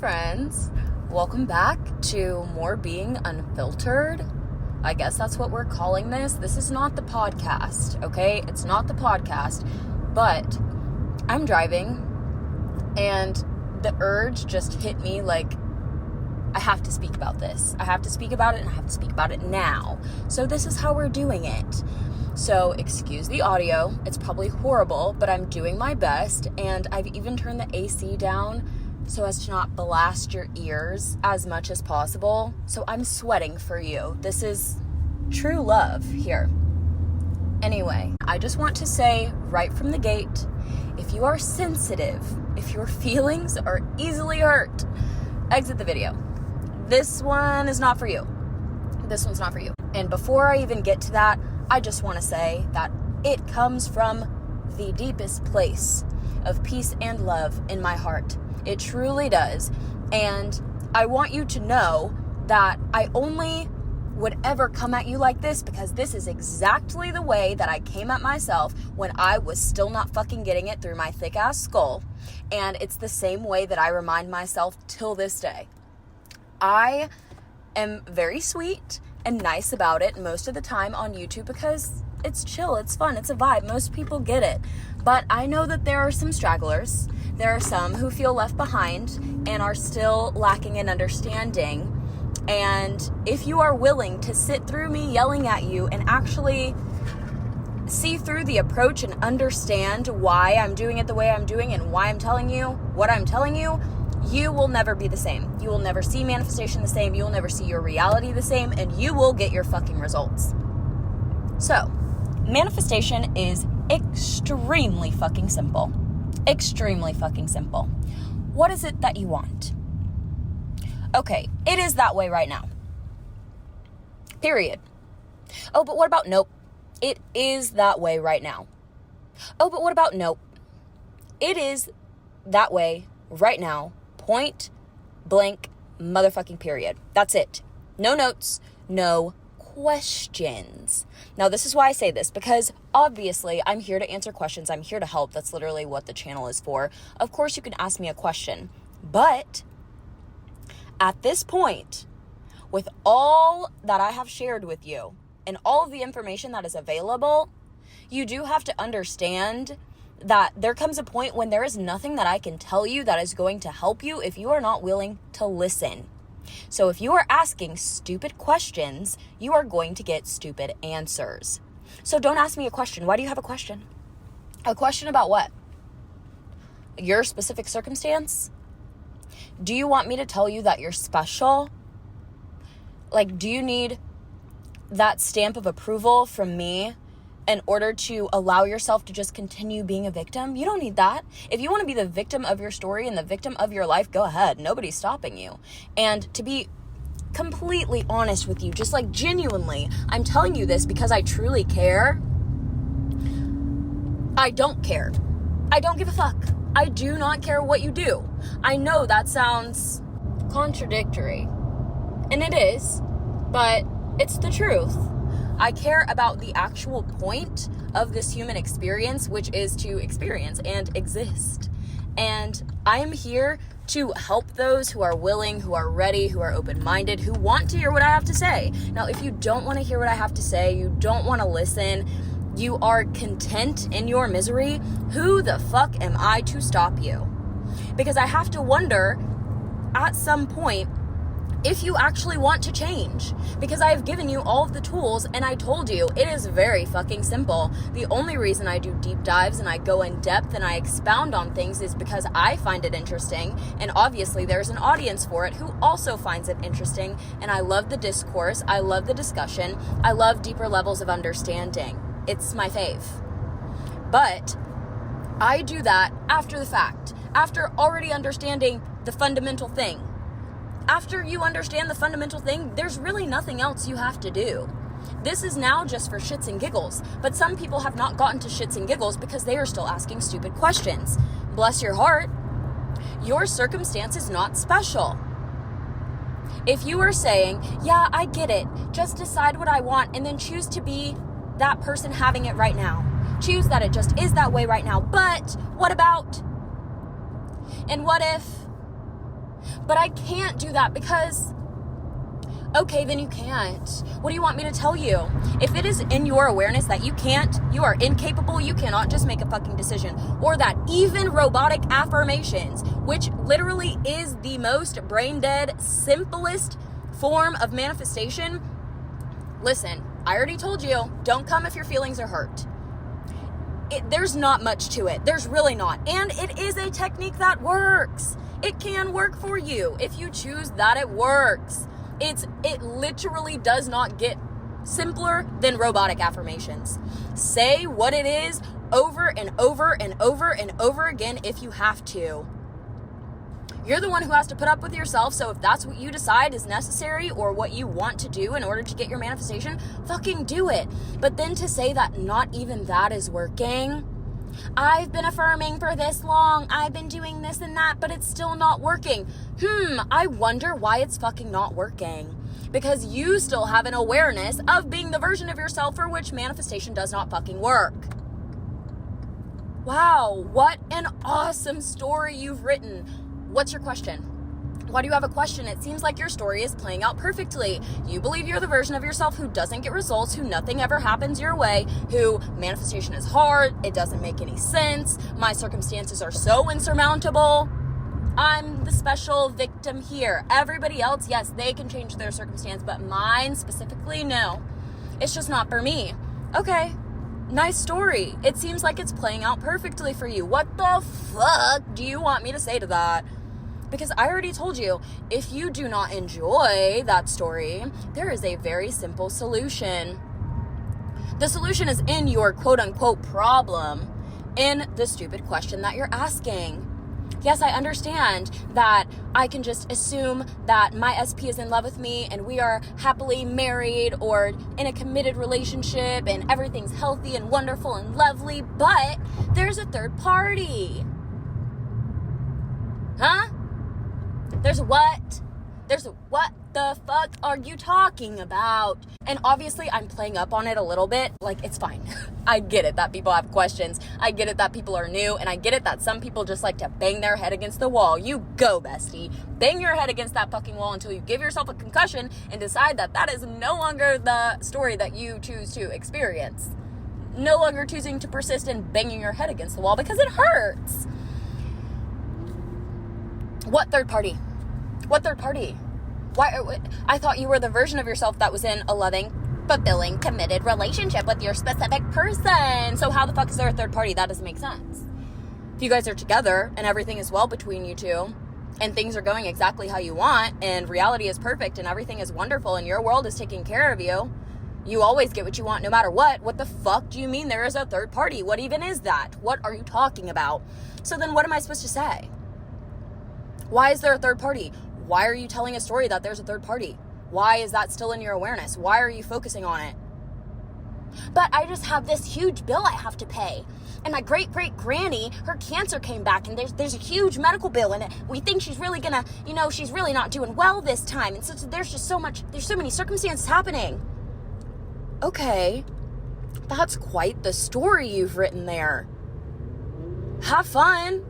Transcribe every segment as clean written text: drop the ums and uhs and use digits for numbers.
friends. Welcome back to Morebeing Unfiltered. I guess that's what we're calling this. This is not the podcast, okay? It's not the podcast, but I'm driving and the urge just hit me like, I have to speak about this. I have to speak about it and I have to speak about it now. So this is how we're doing it. So excuse the audio. It's probably horrible, but I'm doing my best, and I've even turned the AC down so as to not blast your ears as much as possible. So I'm sweating for you. This is true love here. Anyway, I just want to say right from the gate, if you are sensitive, if your feelings are easily hurt, exit the video. This one is not for you. This one's not for you. And before I even get to that, I just want to say that it comes from the deepest place of peace and love in my heart. It truly does. And I want you to know that I only would ever come at you like this because this is exactly the way that I came at myself when I was still not fucking getting it through my thick ass skull. And it's the same way that I remind myself till this day. I am very sweet and nice about it most of the time on YouTube because it's chill, it's fun, it's a vibe. Most people get it. But I know that there are some stragglers. There are some who feel left behind and are still lacking in understanding. And if you are willing to sit through me yelling at you and actually see through the approach and understand why I'm doing it the way I'm doing and why I'm telling you what I'm telling you, you will never be the same. You will never see manifestation the same. You will never see your reality the same, and you will get your fucking results. So, manifestation is extremely fucking simple. Extremely fucking simple. What is it that you want? Okay, it is that way right now. Period. Oh, but what about nope? It is that way right now. Oh, but what about nope? It is that way right now. Point blank motherfucking period. That's it. No notes, no questions. Now, this is why I say this, because obviously I'm here to answer questions. I'm here to help. That's literally what the channel is for. Of course, you can ask me a question, but at this point, with all that I have shared with you and all of the information that is available, you do have to understand that there comes a point when there is nothing that I can tell you that is going to help you if you are not willing to listen. So if you are asking stupid questions, you are going to get stupid answers. So don't ask me a question. Why do you have a question? A question about what? Your specific circumstance? Do you want me to tell you that you're special? Like, do you need that stamp of approval from me in order to allow yourself to just continue being a victim? You don't need that. If you want to be the victim of your story and the victim of your life, go ahead. Nobody's stopping you. And to be completely honest with you, just like genuinely, I'm telling you this because I truly care. I don't care. I don't give a fuck. I do not care what you do. I know that sounds contradictory, and it is, but it's the truth. I care about the actual point of this human experience, which is to experience and exist. And I am here to help those who are willing, who are ready, who are open-minded, who want to hear what I have to say. Now, if you don't want to hear what I have to say, you don't want to listen, you are content in your misery, who the fuck am I to stop you? Because I have to wonder at some point if you actually want to change, because I have given you all of the tools and I told you it is very fucking simple. The only reason I do deep dives and I go in depth and I expound on things is because I find it interesting, and obviously there's an audience for it who also finds it interesting, and I love the discourse, I love the discussion, I love deeper levels of understanding. It's my fave. But I do that after the fact, after already understanding the fundamental thing. After you understand the fundamental thing, there's really nothing else you have to do. This is now just for shits and giggles, but some people have not gotten to shits and giggles because they are still asking stupid questions. Bless your heart. Your circumstance is not special. If you are saying, yeah, I get it, just decide what I want and then choose to be that person having it right now. Choose that it just is that way right now. But what about? And what if? But I can't do that because, okay, then you can't. What do you want me to tell you? If it is in your awareness that you can't, you are incapable, you cannot just make a fucking decision. Or that even robotic affirmations, which literally is the most brain dead, simplest form of manifestation. Listen, I already told you, don't come if your feelings are hurt. There's not much to it. There's really not. And it is a technique that works. It can work for you if you choose that it works. It literally does not get simpler than robotic affirmations. Say what it is over and over and over and over again if you have to. You're the one who has to put up with yourself, so if that's what you decide is necessary or what you want to do in order to get your manifestation, fucking do it. But then to say that not even that is working, I've been affirming for this long, I've been doing this and that, but it's still not working. I wonder why it's fucking not working. Because you still have an awareness of being the version of yourself for which manifestation does not fucking work. Wow, what an awesome story you've written. What's your question? Why do you have a question? It seems like your story is playing out perfectly. You believe you're the version of yourself who doesn't get results, who nothing ever happens your way, who manifestation is hard, it doesn't make any sense, my circumstances are so insurmountable. I'm the special victim here. Everybody else, yes, they can change their circumstance, but mine specifically, no. It's just not for me. Okay, nice story. It seems like it's playing out perfectly for you. What the fuck do you want me to say to that? Because I already told you, if you do not enjoy that story, there is a very simple solution. The solution is in your quote-unquote problem, in the stupid question that you're asking. Yes, I understand that I can just assume that my SP is in love with me and we are happily married or in a committed relationship and everything's healthy and wonderful and lovely, but there's a third party. Huh? There's what? What the fuck are you talking about? And obviously I'm playing up on it a little bit. Like, it's fine. I get it that people have questions. I get it that people are new. And I get it that some people just like to bang their head against the wall. You go, bestie. Bang your head against that fucking wall until you give yourself a concussion and decide that that is no longer the story that you choose to experience. No longer choosing to persist in banging your head against the wall because it hurts. What third party? What third party? Why? I thought you were the version of yourself that was in a loving, fulfilling, committed relationship with your specific person. So how the fuck is there a third party? That doesn't make sense. If you guys are together and everything is well between you two and things are going exactly how you want and reality is perfect and everything is wonderful and your world is taking care of you, you always get what you want no matter what the fuck do you mean there is a third party? What even is that? What are you talking about? So then what am I supposed to say? Why is there a third party? Why are you telling a story that there's a third party? Why is that still in your awareness? Why are you focusing on it? But I just have this huge bill I have to pay. And my great-great-granny, her cancer came back and there's a huge medical bill and we think she's really gonna, she's really not doing well this time. And so there's so many circumstances happening. Okay, that's quite the story you've written there. Have fun.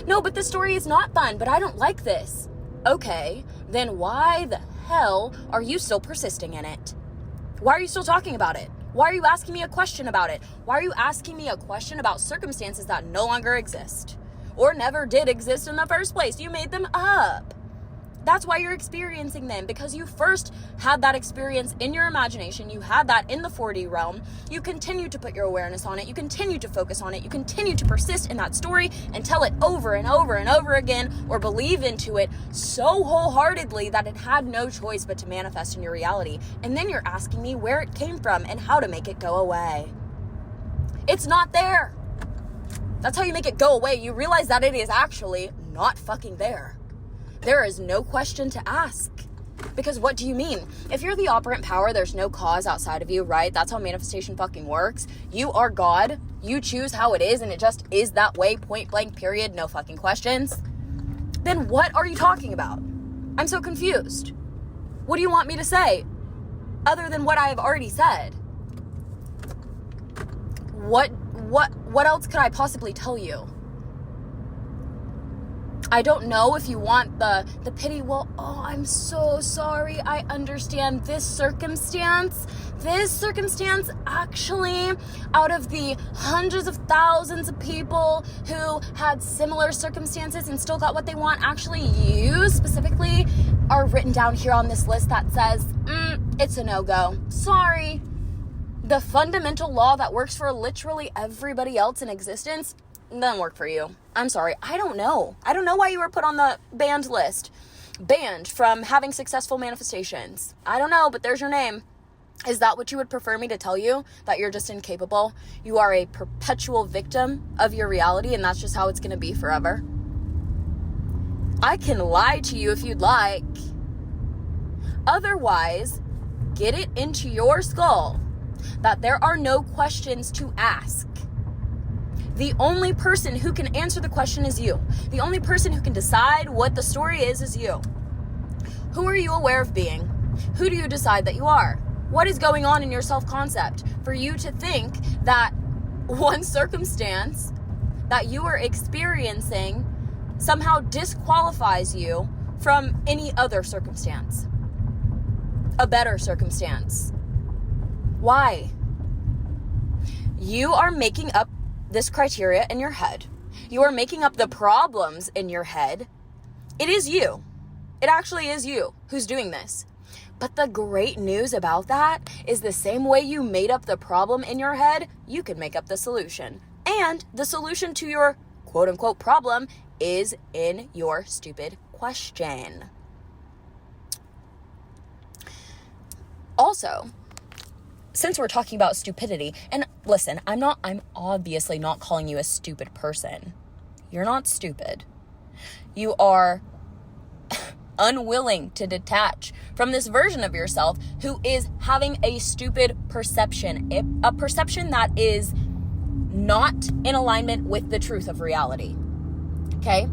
No, but the story is not fun, but I don't like this. Okay, then why the hell are you still persisting in it? Why are you still talking about it? Why are you asking me a question about it? Why are you asking me a question about circumstances that no longer exist? Or never did exist in the first place? You made them up. That's why you're experiencing them, because you first had that experience in your imagination. You had that in the 4D realm. You continue to put your awareness on it. You continue to focus on it. You continue to persist in that story and tell it over and over and over again, or believe into it so wholeheartedly that it had no choice but to manifest in your reality. And then you're asking me where it came from and how to make it go away. It's not there. That's how you make it go away. You realize that it is actually not fucking there. There is no question to ask. Because what do you mean? If you're the operant power, there's no cause outside of you, right? That's how manifestation fucking works. You are God. You choose how it is, and it just is that way, point blank, period, no fucking questions. Then what are you talking about? I'm so confused. What do you want me to say? Other than what I have already said. What else could I possibly tell you? I don't know if you want the pity. Well, oh, I'm so sorry. I understand this circumstance actually, out of the hundreds of thousands of people who had similar circumstances and still got what they want, actually you specifically are written down here on this list that says, it's a no-go. Sorry. The fundamental law that works for literally everybody else in existence doesn't work for you. I'm sorry. I don't know why you were put on the banned list. Banned from having successful manifestations. I don't know, but there's your name. Is that what you would prefer me to tell you? That you're just incapable? You are a perpetual victim of your reality, and that's just how it's going to be forever? I can lie to you if you'd like. Otherwise, get it into your skull that there are no questions to ask. The only person who can answer the question is you. The only person who can decide what the story is you. Who are you aware of being? Who do you decide that you are? What is going on in your self-concept for you to think that one circumstance that you are experiencing somehow disqualifies you from any other circumstance? A better circumstance. Why? You are making up this criteria in your head. You are making up the problems in your head. It is you. It actually is you who's doing this. But the great news about that is the same way you made up the problem in your head, you can make up the solution. And the solution to your quote unquote problem is in your stupid question. Also, since we're talking about stupidity, and listen, I'm obviously not calling you a stupid person. You're not stupid. You are unwilling to detach from this version of yourself who is having a stupid perception, a perception that is not in alignment with the truth of reality. Okay?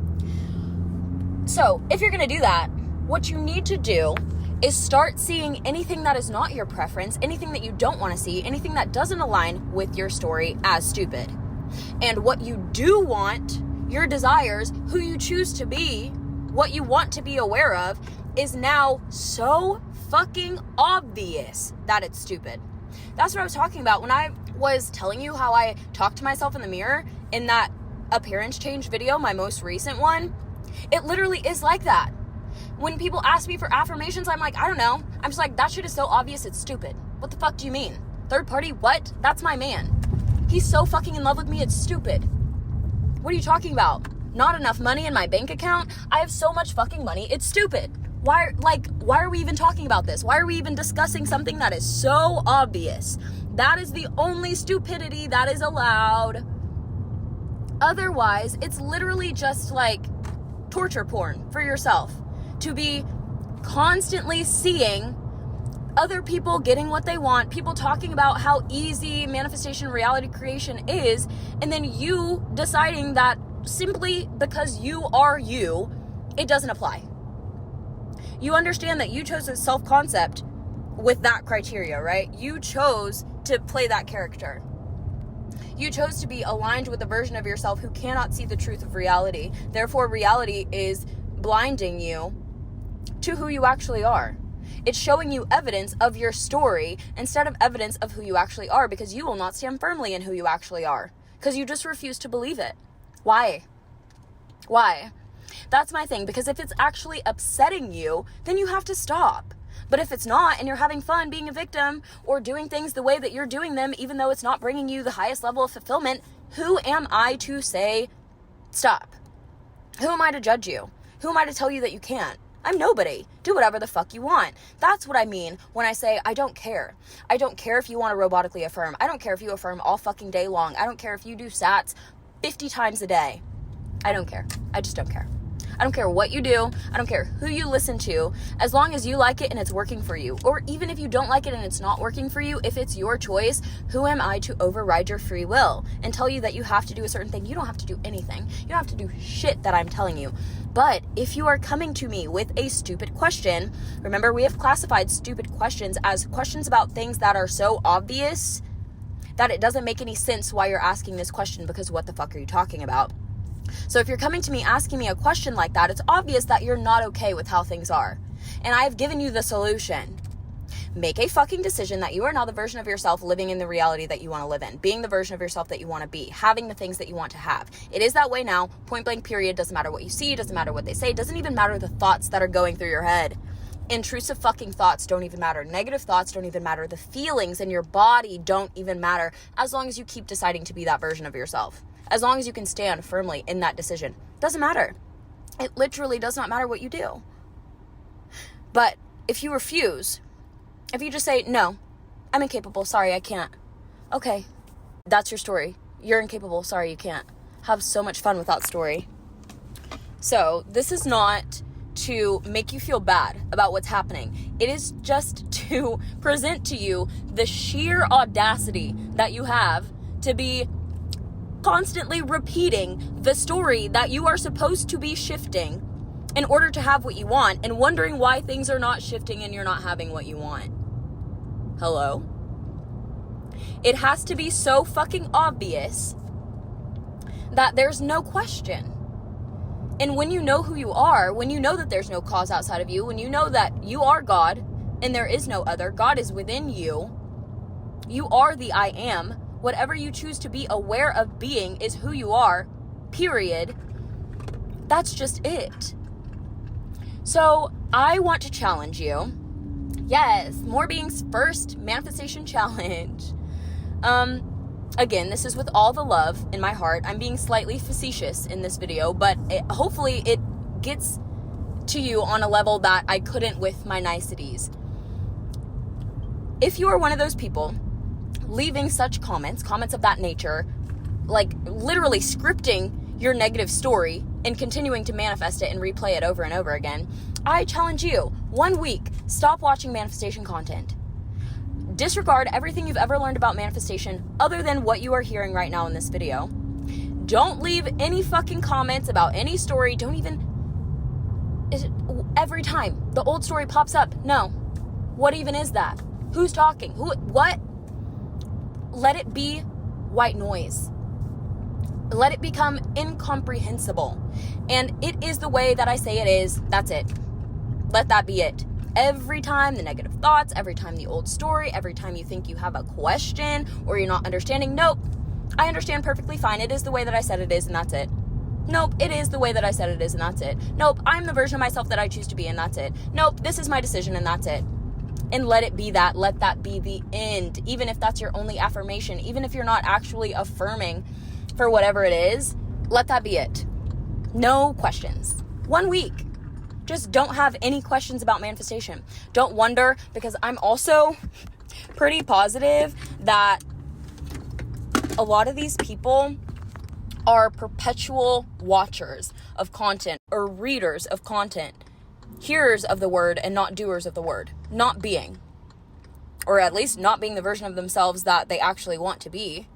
So, if you're going to do that, what you need to do is start seeing anything that is not your preference, anything that you don't want to see, anything that doesn't align with your story as stupid. And what you do want, your desires, who you choose to be, what you want to be aware of, is now so fucking obvious that it's stupid. That's what I was talking about when I was telling you how I talk to myself in the mirror in that appearance change video, my most recent one. It literally is like that. When people ask me for affirmations, I'm like, I don't know. I'm just like, that shit is so obvious, it's stupid. What the fuck do you mean? Third party, what? That's my man. He's so fucking in love with me, it's stupid. What are you talking about? Not enough money in my bank account? I have so much fucking money, it's stupid. Why are we even talking about this? Why are we even discussing something that is so obvious? That is the only stupidity that is allowed. Otherwise, it's literally just like torture porn for yourself. To be constantly seeing other people getting what they want, people talking about how easy manifestation reality creation is, and then you deciding that simply because you are you, it doesn't apply. You understand that you chose a self-concept with that criteria, right? You chose to play that character. You chose to be aligned with a version of yourself who cannot see the truth of reality. Therefore, reality is blinding you to who you actually are. It's showing you evidence of your story instead of evidence of who you actually are, because you will not stand firmly in who you actually are because you just refuse to believe it. Why? That's my thing, because if it's actually upsetting you, then you have to stop. But if it's not, and you're having fun being a victim or doing things the way that you're doing them, even though it's not bringing you the highest level of fulfillment, who am I to say stop? Who am I to judge you? Who am I to tell you that you can't? I'm nobody. Do whatever the fuck you want. That's what I mean when I say I don't care. I don't care if you want to robotically affirm. I don't care if you affirm all fucking day long. I don't care if you do sats 50 times a day. I don't care. I just don't care. I don't care what you do. I don't care who you listen to, as long as you like it and it's working for you. Or even if you don't like it and it's not working for you, if it's your choice, who am I to override your free will and tell you that you have to do a certain thing? You don't have to do anything. You don't have to do shit that I'm telling you. But if you are coming to me with a stupid question, remember we have classified stupid questions as questions about things that are so obvious that it doesn't make any sense why you're asking this question, because what the fuck are you talking about? So if you're coming to me asking me a question like that, it's obvious that you're not okay with how things are. And I've given you the solution. Make a fucking decision that you are now the version of yourself living in the reality that you want to live in, being the version of yourself that you want to be, having the things that you want to have. It is that way now, point blank period. Doesn't matter what you see, doesn't matter what they say, doesn't even matter the thoughts that are going through your head. Intrusive fucking thoughts don't even matter. Negative thoughts don't even matter. The feelings in your body don't even matter, as long as you keep deciding to be that version of yourself. As long as you can stand firmly in that decision. Doesn't matter. It literally does not matter what you do. But if you refuse, if you just say, no, I'm incapable, sorry, I can't. Okay, that's your story. You're incapable, sorry, you can't. Have so much fun with that story. So this is not to make you feel bad about what's happening. It is just to present to you the sheer audacity that you have to be constantly repeating the story that you are supposed to be shifting in order to have what you want, and wondering why things are not shifting and you're not having what you want. Hello? It has to be so fucking obvious that there's no question. And when you know who you are, when you know that there's no cause outside of you, when you know that you are God and there is no other, God is within you, you are the I am. Whatever you choose to be aware of being is who you are, period. That's just it. So I want to challenge you. Yes, Morebeing's first manifestation challenge. Again, this is with all the love in my heart. I'm being slightly facetious in this video, but hopefully it gets to you on a level that I couldn't with my niceties. If you are one of those people leaving such comments of that nature, like literally scripting your negative story and continuing to manifest it and replay it over and over again, I challenge you, 1 week, stop watching manifestation content. Disregard everything you've ever learned about manifestation other than what you are hearing right now in this video. Don't leave any fucking comments about any story. Don't even, every time the old story pops up, no. What even is that? Who's talking? What? Let it be white noise. Let it become incomprehensible. And it is the way that I say it is. That's it. Let that be it. Every time the negative thoughts, every time the old story, every time you think you have a question or you're not understanding, nope, I understand perfectly fine. It is the way that I said it is, and that's it. Nope, it is the way that I said it is, and that's it. Nope, I'm the version of myself that I choose to be, and that's it. Nope, this is my decision, and that's it. And let it be that. Let that be the end. Even if that's your only affirmation, even if you're not actually affirming for whatever it is, let that be it. No questions. 1 week. Just don't have any questions about manifestation. Don't wonder, because I'm also pretty positive that a lot of these people are perpetual watchers of content or readers of content, hearers of the word and not doers of the word, not being, or at least not being the version of themselves that they actually want to be.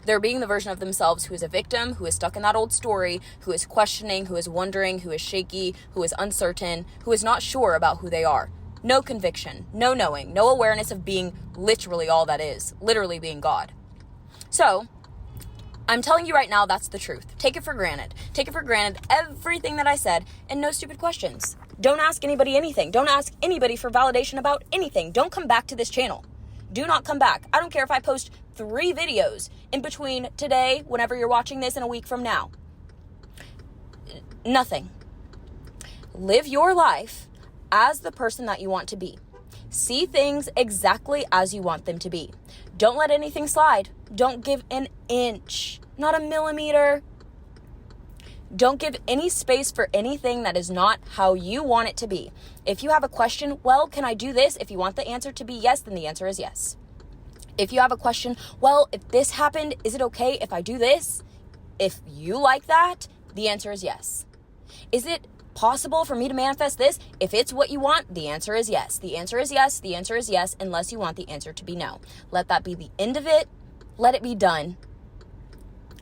They're being the version of themselves who is a victim, who is stuck in that old story, who is questioning, who is wondering, who is shaky, who is uncertain, who is not sure about who they are. No conviction, no knowing, no awareness of being literally all that is, literally being God. So, I'm telling you right now, that's the truth. Take it for granted. Take it for granted, everything that I said, and no stupid questions. Don't ask anybody anything. Don't ask anybody for validation about anything. Don't come back to this channel. Do not come back. I don't care if I post 3 videos in between today, whenever you're watching this, and a week from now. Nothing. Live your life as the person that you want to be. See things exactly as you want them to be. Don't let anything slide. Don't give an inch, not a millimeter. Don't give any space for anything that is not how you want it to be. If you have a question, well, can I do this? If you want the answer to be yes, then the answer is yes. If you have a question, well, if this happened, is it okay if I do this? If you like that, the answer is yes. Is it possible for me to manifest this? If it's what you want, the answer is yes. The answer is yes. The answer is yes, unless you want the answer to be no. Let that be the end of it. Let it be done.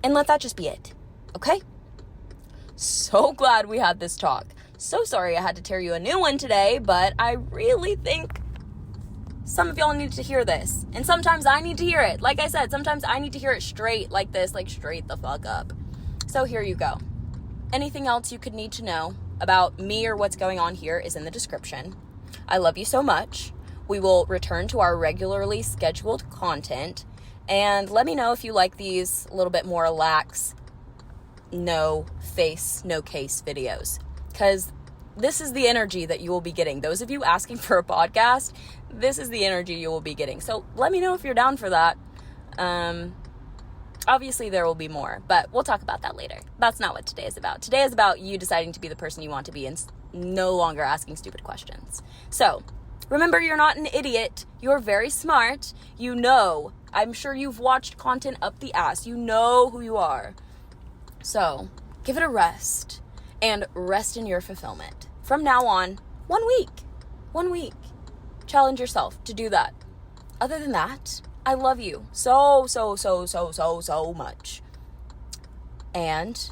And let that just be it. Okay? So glad we had this talk. So sorry I had to tear you a new one today, but I really think some of y'all need to hear this. And sometimes I need to hear it. Like I said, sometimes I need to hear it straight like this, like straight the fuck up. So here you go. anything else you could need to know about me or what's going on here is in the description. I love you so much. We will return to our regularly scheduled content. And let me know if you like these a little bit more lax, no face, no case videos. Because this is the energy that you will be getting. Those of you asking for a podcast, this is the energy you will be getting. So let me know if you're down for that. Obviously there will be more, but we'll talk about that later. That's not what today is about. Today is about you deciding to be the person you want to be and no longer asking stupid questions. So remember, you're not an idiot. You're very smart. You know, I'm sure you've watched content up the ass. You know who you are. So give it a rest and rest in your fulfillment. From now on, 1 week. 1 week. Challenge yourself to do that. Other than that, I love you so much. And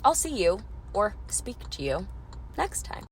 I'll see you or speak to you next time.